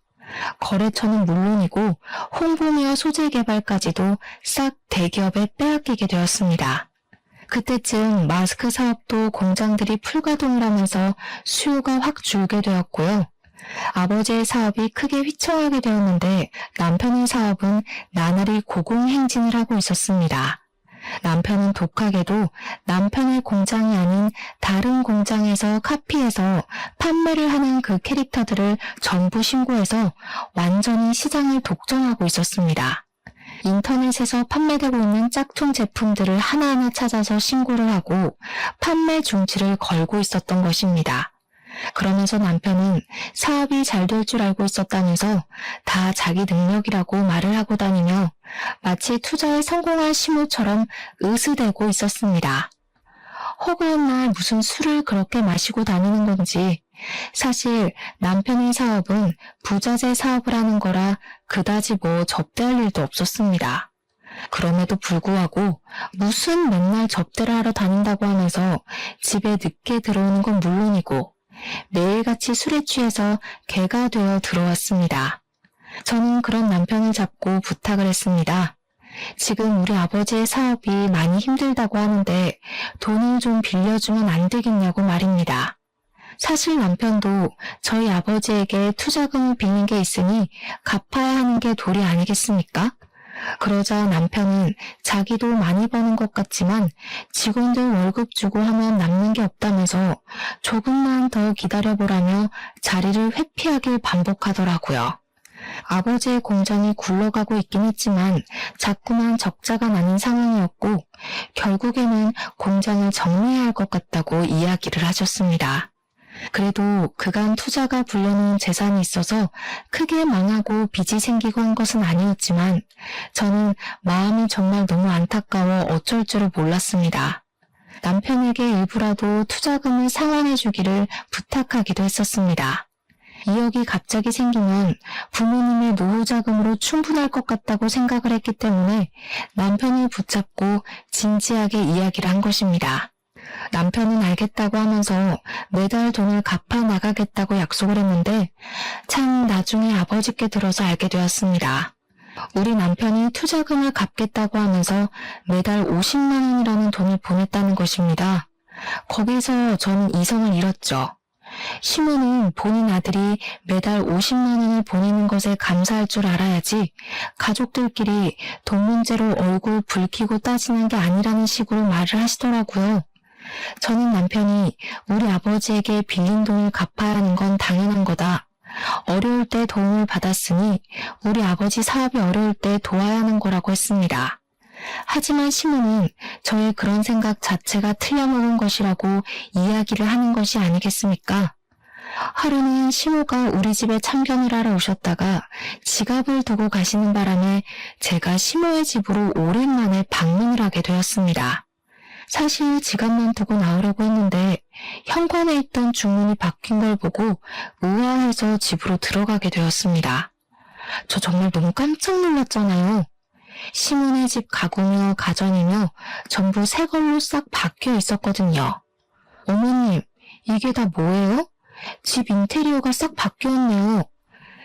거래처는 물론이고 홍보며 소재 개발까지도 싹 대기업에 빼앗기게 되었습니다. 그때쯤 마스크 사업도 공장들이 풀가동을 하면서 수요가 확 줄게 되었고요. 아버지의 사업이 크게 휘청하게 되었는데 남편의 사업은 나날이 고공행진을 하고 있었습니다. 남편은 독하게도 남편의 공장이 아닌 다른 공장에서 카피해서 판매를 하는 그 캐릭터들을 전부 신고해서 완전히 시장을 독점하고 있었습니다. 인터넷에서 판매되고 있는 짝퉁 제품들을 하나하나 찾아서 신고를 하고 판매 중지를 걸고 있었던 것입니다. 그러면서 남편은 사업이 잘 될 줄 알고 있었다면서 다 자기 능력이라고 말을 하고 다니며 마치 투자에 성공한 시무처럼 으스대고 있었습니다. 허구한 날 무슨 술을 그렇게 마시고 다니는 건지 사실 남편의 사업은 부자재 사업을 하는 거라 그다지 뭐 접대할 일도 없었습니다. 그럼에도 불구하고 무슨 맨날 접대를 하러 다닌다고 하면서 집에 늦게 들어오는 건 물론이고 매일같이 술에 취해서 개가 되어 들어왔습니다. 저는 그런 남편을 잡고 부탁을 했습니다. 지금 우리 아버지의 사업이 많이 힘들다고 하는데 돈을 좀 빌려주면 안 되겠냐고 말입니다. 사실 남편도 저희 아버지에게 투자금을 빌린 게 있으니 갚아야 하는 게 도리 아니겠습니까? 그러자 남편은 자기도 많이 버는 것 같지만 직원들 월급 주고 하면 남는 게 없다면서 조금만 더 기다려보라며 자리를 회피하길 반복하더라고요. 아버지의 공장이 굴러가고 있긴 했지만 자꾸만 적자가 나는 상황이었고 결국에는 공장을 정리해야 할 것 같다고 이야기를 하셨습니다. 그래도 그간 투자가 불려놓은 재산이 있어서 크게 망하고 빚이 생기고 한 것은 아니었지만 저는 마음이 정말 너무 안타까워 어쩔 줄을 몰랐습니다. 남편에게 일부라도 투자금을 상환해 주기를 부탁하기도 했었습니다. 2억이 갑자기 생기면 부모님의 노후 자금으로 충분할 것 같다고 생각을 했기 때문에 남편을 붙잡고 진지하게 이야기를 한 것입니다. 남편은 알겠다고 하면서 매달 돈을 갚아 나가겠다고 약속을 했는데 참 나중에 아버지께 들어서 알게 되었습니다. 우리 남편이 투자금을 갚겠다고 하면서 매달 50만 원이라는 돈을 보냈다는 것입니다. 거기서 저는 이성을 잃었죠. 시모는 본인 아들이 매달 50만 원을 보내는 것에 감사할 줄 알아야지 가족들끼리 돈 문제로 얼굴 붉히고 따지는 게 아니라는 식으로 말을 하시더라고요. 저는 남편이 우리 아버지에게 빌린 돈을 갚아야 하는 건 당연한 거다. 어려울 때 도움을 받았으니 우리 아버지 사업이 어려울 때 도와야 하는 거라고 했습니다. 하지만 시모는 저의 그런 생각 자체가 틀려먹은 것이라고 이야기를 하는 것이 아니겠습니까? 하루는 시모가 우리 집에 참견을 하러 오셨다가 지갑을 두고 가시는 바람에 제가 시모의 집으로 오랜만에 방문을 하게 되었습니다. 사실 지갑만 두고 나오려고 했는데 현관에 있던 주문이 바뀐 걸 보고 우아해서 집으로 들어가게 되었습니다. 저 정말 너무 깜짝 놀랐잖아요. 시몬의 집 가구며 가전이며 전부 새 걸로 싹 바뀌어 있었거든요. 어머님, 이게 다 뭐예요? 집 인테리어가 싹 바뀌었네요.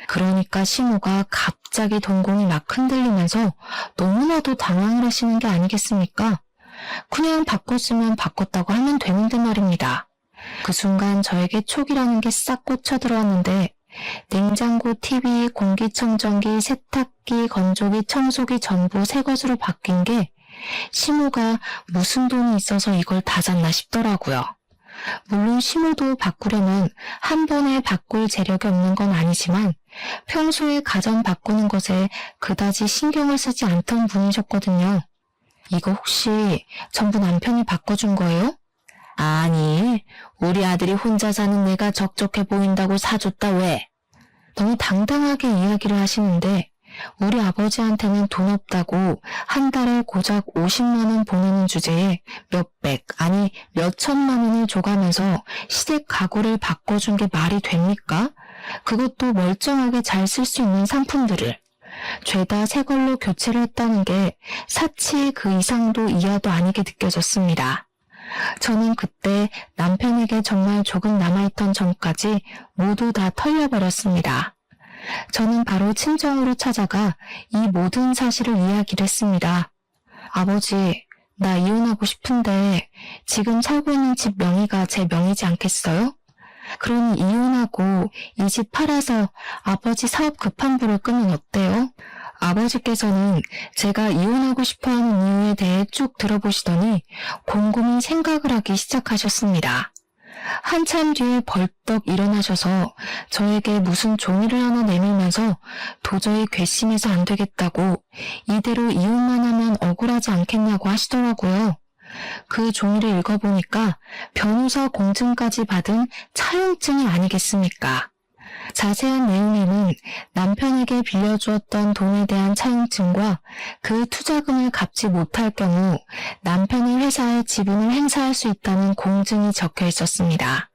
그러니까 시모가 갑자기 동공이 막 흔들리면서 너무나도 당황을 하시는 게 아니겠습니까? 그냥 바꿨으면 바꿨다고 하면 되는데 말입니다. 그 순간 저에게 촉이라는 게 싹 꽂혀 들어왔는데 냉장고, TV, 공기청정기, 세탁기, 건조기, 청소기 전부 새 것으로 바뀐 게 시모가 무슨 돈이 있어서 이걸 다 샀나 싶더라고요. 물론 시모도 바꾸려면 한 번에 바꿀 재력이 없는 건 아니지만 평소에 가전 바꾸는 것에 그다지 신경을 쓰지 않던 분이셨거든요. 이거 혹시 전부 남편이 바꿔준 거예요? 아니, 우리 아들이 혼자 사는 내가 적적해 보인다고 사줬다 왜? 너무 당당하게 이야기를 하시는데 우리 아버지한테는 돈 없다고 한 달에 고작 50만 원 보내는 주제에 몇백, 아니 몇천만 원을 줘가면서 시댁 가구를 바꿔준 게 말이 됩니까? 그것도 멀쩡하게 잘 쓸 수 있는 상품들을. 죄다 새 걸로 교체를 했다는 게 사치 그 이상도 이하도 아니게 느껴졌습니다. 저는 그때 남편에게 정말 조금 남아있던 정까지 모두 다 털려버렸습니다. 저는 바로 친정으로 찾아가 이 모든 사실을 이야기를 했습니다. 아버지, 나 이혼하고 싶은데 지금 살고 있는 집 명의가 제 명의지 않겠어요? 그러니 이혼하고 이 집 팔아서 아버지 사업 급한 불을 끄면 어때요? 아버지께서는 제가 이혼하고 싶어하는 이유에 대해 쭉 들어보시더니 곰곰이 생각을 하기 시작하셨습니다. 한참 뒤에 벌떡 일어나셔서 저에게 무슨 종이를 하나 내밀면서 도저히 괘씸해서 안 되겠다고 이대로 이혼만 하면 억울하지 않겠냐고 하시더라고요. 그 종이를 읽어보니까 변호사 공증까지 받은 차용증이 아니겠습니까? 자세한 내용에는 남편에게 빌려주었던 돈에 대한 차용증과 그 투자금을 갚지 못할 경우 남편의 회사에 지분을 행사할 수 있다는 공증이 적혀 있었습니다.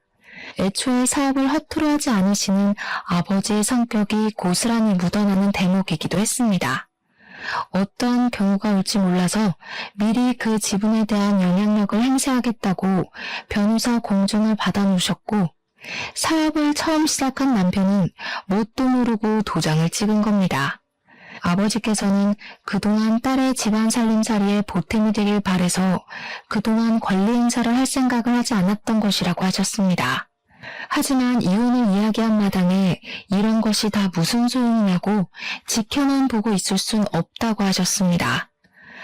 애초에 사업을 허투루 하지 않으시는 아버지의 성격이 고스란히 묻어나는 대목이기도 했습니다. 어떤 경우가 올지 몰라서 미리 그 지분에 대한 영향력을 행사하겠다고 변호사 공증을 받아놓으셨고 사업을 처음 시작한 남편은 뭣도 모르고 도장을 찍은 겁니다. 아버지께서는 그동안 딸의 집안 살림살이에 보탬이 되길 바래서 그동안 권리 행사를 할 생각을 하지 않았던 것이라고 하셨습니다. 하지만 이혼을 이야기한 마당에 이런 것이 다 무슨 소용이냐고 지켜만 보고 있을 순 없다고 하셨습니다.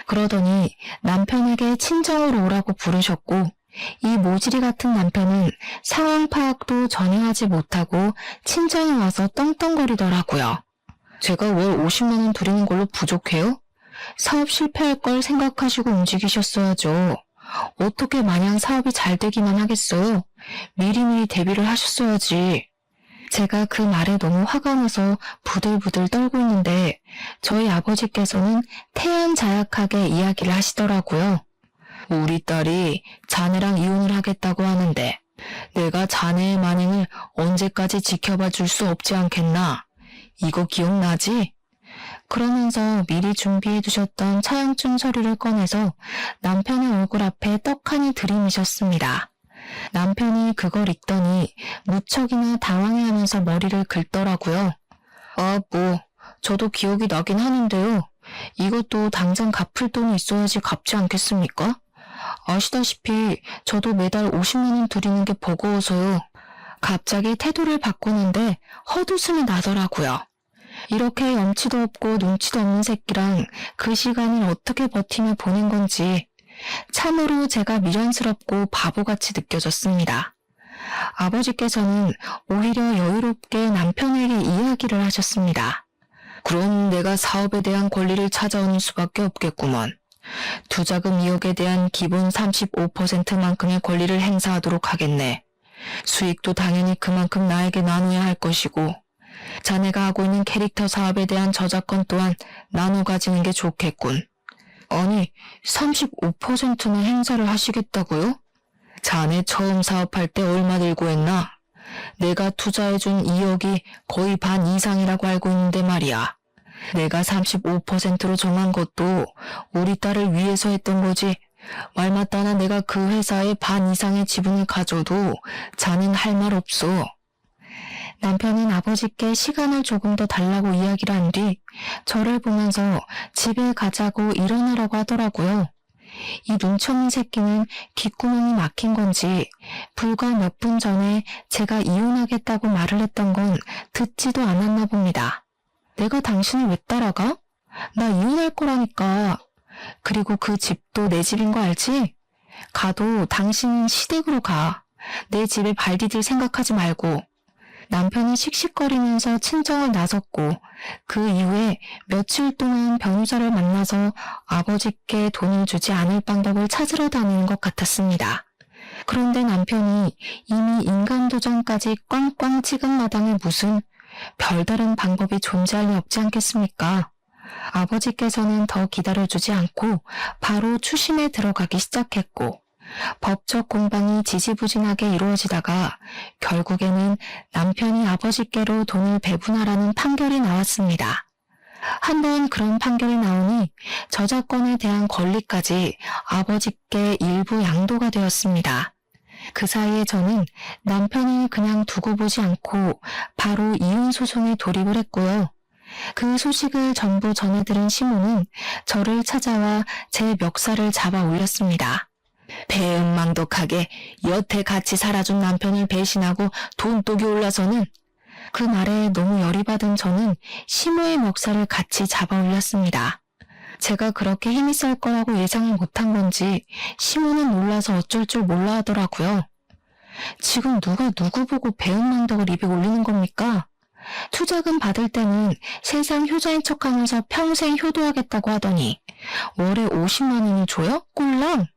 그러더니 남편에게 친정으로 오라고 부르셨고 이 모질이 같은 남편은 상황 파악도 전혀 하지 못하고 친정에 와서 떵떵거리더라고요. 제가 월 50만 원 드리는 걸로 부족해요? 사업 실패할 걸 생각하시고 움직이셨어야죠. 어떻게 마냥 사업이 잘 되기만 하겠어요? 미리미리 대비를 하셨어야지. 제가 그 말에 너무 화가 나서 부들부들 떨고 있는데 저희 아버지께서는 태연자약하게 이야기를 하시더라고요. 우리 딸이 자네랑 이혼을 하겠다고 하는데 내가 자네의 만행을 언제까지 지켜봐 줄 수 없지 않겠나? 이거 기억나지? 그러면서 미리 준비해 두셨던 차용증 서류를 꺼내서 남편의 얼굴 앞에 떡하니 들이미셨습니다. 남편이 그걸 읽더니 무척이나 당황해하면서 머리를 긁더라고요. 아, 저도 기억이 나긴 하는데요. 이것도 당장 갚을 돈이 있어야지 갚지 않겠습니까? 아시다시피 저도 매달 50만 원 드리는 게 버거워서요. 갑자기 태도를 바꾸는데 헛웃음이 나더라고요. 이렇게 염치도 없고 눈치도 없는 새끼랑 그 시간을 어떻게 버티며 보낸 건지 참으로 제가 미련스럽고 바보같이 느껴졌습니다. 아버지께서는 오히려 여유롭게 남편에게 이야기를 하셨습니다. 그럼 내가 사업에 대한 권리를 찾아오는 수밖에 없겠구먼. 투자금 2억에 대한 기본 35%만큼의 권리를 행사하도록 하겠네. 수익도 당연히 그만큼 나에게 나눠야 할 것이고 자네가 하고 있는 캐릭터 사업에 대한 저작권 또한 나눠 가지는 게 좋겠군. 아니, 35%나 행사를 하시겠다고요? 자네 처음 사업할 때 얼마 들고 했나? 내가 투자해준 2억이 거의 반 이상이라고 알고 있는데 말이야. 내가 35%로 정한 것도 우리 딸을 위해서 했던 거지. 말마따나 내가 그 회사의 반 이상의 지분을 가져도 자넨 할 말 없어. 남편은 아버지께 시간을 조금 더 달라고 이야기를 한 뒤 저를 보면서 집에 가자고 일어나라고 하더라고요. 이 눈치 없는 새끼는 귓구멍이 막힌 건지 불과 몇 분 전에 제가 이혼하겠다고 말을 했던 건 듣지도 않았나 봅니다. 내가 당신을 왜 따라가? 나 이혼할 거라니까. 그리고 그 집도 내 집인 거 알지? 가도 당신은 시댁으로 가. 내 집에 발 디딜 생각하지 말고. 남편이 씩씩거리면서 친정을 나섰고 그 이후에 며칠 동안 변호사를 만나서 아버지께 돈을 주지 않을 방법을 찾으러 다니는 것 같았습니다. 그런데 남편이 이미 인간도전까지 꽝꽝 찍은 마당에 무슨 별다른 방법이 존재할 리 없지 않겠습니까? 아버지께서는 더 기다려주지 않고 바로 추심에 들어가기 시작했고 법적 공방이 지지부진하게 이루어지다가 결국에는 남편이 아버지께로 돈을 배분하라는 판결이 나왔습니다. 한번 그런 판결이 나오니 저작권에 대한 권리까지 아버지께 일부 양도가 되었습니다. 그 사이에 저는 남편을 그냥 두고 보지 않고 바로 이혼 소송에 돌입을 했고요. 그 소식을 전부 전해들은 시모는 저를 찾아와 제 멱살을 잡아 올렸습니다. 배은망덕하게 여태 같이 살아준 남편을 배신하고 돈독이 올라서는. 그 말에 너무 열이 받은 저는 시모의 멱살을 같이 잡아 올렸습니다. 제가 그렇게 힘이 셀 거라고 예상을 못한 건지 시모는 놀라서 어쩔 줄 몰라 하더라고요. 지금 누가 누구 보고 배은망덕을 입에 올리는 겁니까? 투자금 받을 때는 세상 효자인 척하면서 평생 효도하겠다고 하더니 월에 50만 원을 줘요? 꼴랑?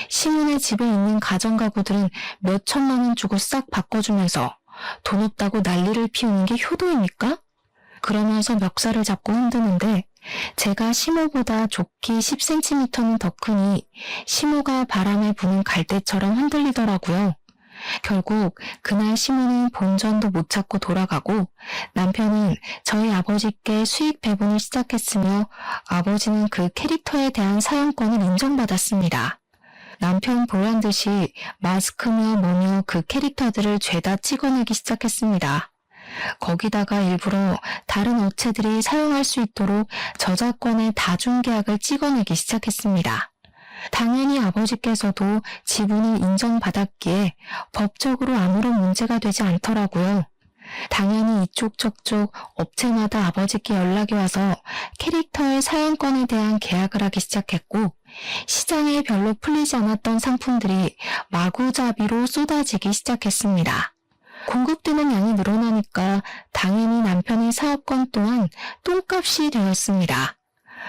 시몬의 집에 있는 가정가구들은 몇 천만 원 주고 싹 바꿔주면서 돈 없다고 난리를 피우는 게 효도입니까? 그러면서 멱살을 잡고 흔드는데 제가 시모보다 좋기 10cm는 더 크니 시모가 바람에 부는 갈대처럼 흔들리더라고요. 결국 그날 시모는 본전도 못 찾고 돌아가고 남편은 저희 아버지께 수익 배분을 시작했으며 아버지는 그 캐릭터에 대한 사용권을 인정받았습니다. 남편 보란 듯이 마스크며 뭐며 그 캐릭터들을 죄다 찍어내기 시작했습니다. 거기다가 일부러 다른 업체들이 사용할 수 있도록 저작권의 다중계약을 찍어내기 시작했습니다. 당연히 아버지께서도 지분을 인정받았기에 법적으로 아무런 문제가 되지 않더라고요. 당연히 이쪽 저쪽 업체마다 아버지께 연락이 와서 캐릭터의 사용권에 대한 계약을 하기 시작했고, 시장에 별로 풀리지 않았던 상품들이 마구잡이로 쏟아지기 시작했습니다. 공급되는 양이 늘어나니까 당연히 남편의 사업권 또한 똥값이 되었습니다.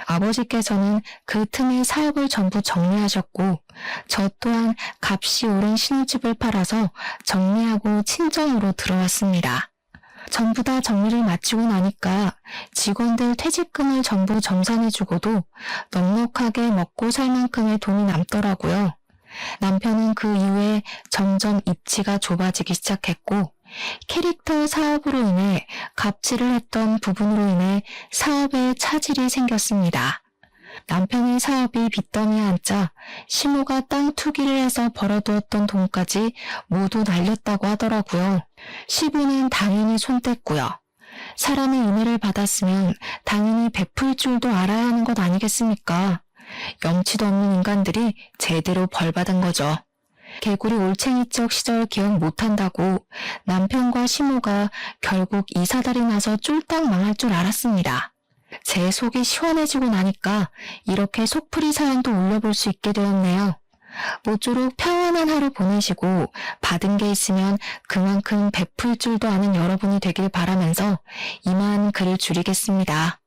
아버지께서는 그 틈에 사업을 전부 정리하셨고, 저 또한 값이 오른 신혼집을 팔아서 정리하고 친정으로 들어왔습니다. 전부 다 정리를 마치고 나니까 직원들 퇴직금을 전부 정산해주고도 넉넉하게 먹고 살 만큼의 돈이 남더라고요. 남편은 그 이후에 점점 입지가 좁아지기 시작했고, 캐릭터 사업으로 인해 갑질을 했던 부분으로 인해 사업에 차질이 생겼습니다. 남편의 사업이 빚더미에 앉자 시모가 땅 투기를 해서 벌어두었던 돈까지 모두 날렸다고 하더라고요. 시부는 당연히 손 뗐고요. 사람의 은혜를 받았으면 당연히 베풀 줄도 알아야 하는 것 아니겠습니까? 염치도 없는 인간들이 제대로 벌받은 거죠. 개구리 올챙이적 시절 기억 못한다고 남편과 시모가 결국 이 사달이 나서 쫄딱 망할 줄 알았습니다. 제 속이 시원해지고 나니까 이렇게 속풀이 사연도 올려볼 수 있게 되었네요. 모쪼록 평안한 하루 보내시고 받은 게 있으면 그만큼 베풀 줄도 아는 여러분이 되길 바라면서 이만 글을 줄이겠습니다.